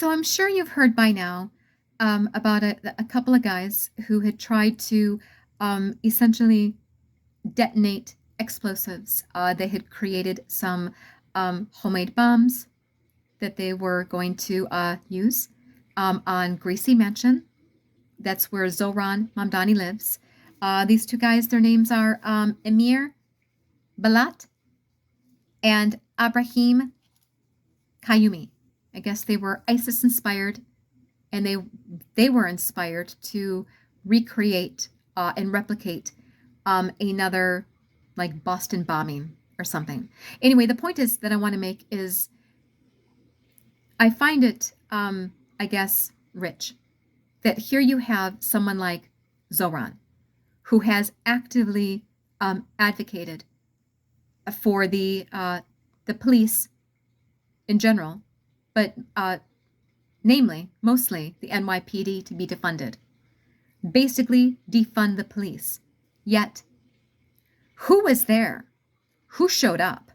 So I'm sure you've heard by now about a couple of guys who had tried to essentially detonate explosives. They had created some homemade bombs that they were going to use on Greasy Mansion. That's where Zohran Mamdani lives. These two guys, their names are Emir Balat and Abrahim Kayumi. I guess they were ISIS inspired, and they were inspired to recreate and replicate another like Boston bombing or something. Anyway, the point is that I want to make is I find it, I guess, rich that here you have someone like Zohran, who has actively advocated for the police in general, but namely, mostly the NYPD to be defunded. Basically, defund the police. Yet, who was there? Who showed up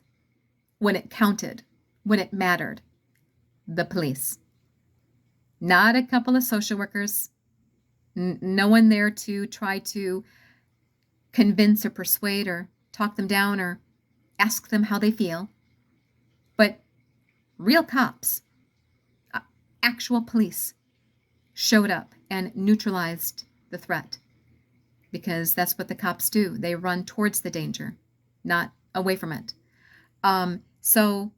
when it counted, when it mattered? The police. Not a couple of social workers. No one there to try to convince or persuade or talk them down or ask them how they feel. But real cops, actual police, showed up and neutralized the threat, because that's what the cops do. They run towards the danger, not away from it. So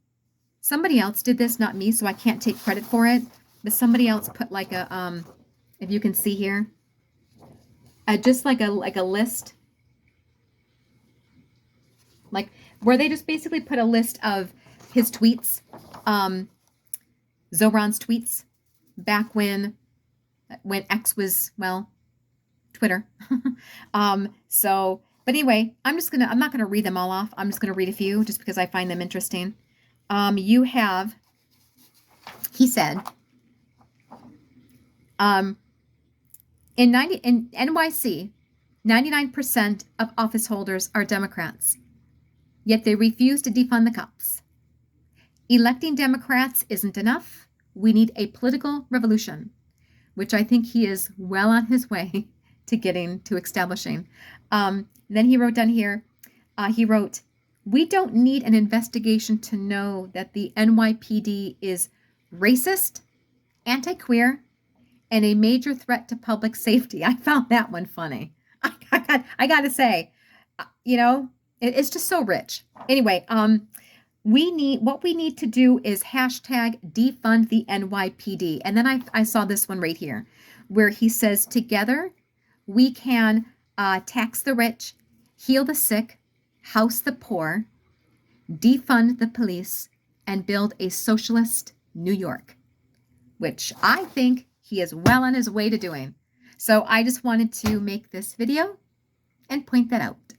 somebody else did this, not me, so I can't take credit for it, but somebody else put like a, if you can see here, just like a list, like where they just basically put a list of his tweets, Zohran's tweets, back when X was, well, Twitter. But anyway, I'm not gonna read them all off. I'm just gonna read a few just because I find them interesting. You have, he said, in NYC, 99% of office holders are Democrats, yet they refuse to defund the cops. Electing Democrats isn't enough. We need a political revolution, which I think he is well on his way to getting to establishing. Then he wrote down here, we don't need an investigation to know that the NYPD is racist, anti-queer, and a major threat to public safety. I found that one funny. I got to say, it's just so rich. Anyway, what we need to do is hashtag defund the NYPD. And then I saw this one right here where he says, together we can tax the rich, heal the sick, house the poor, defund the police, and build a socialist New York, which I think he is well on his way to doing. So I just wanted to make this video and point that out.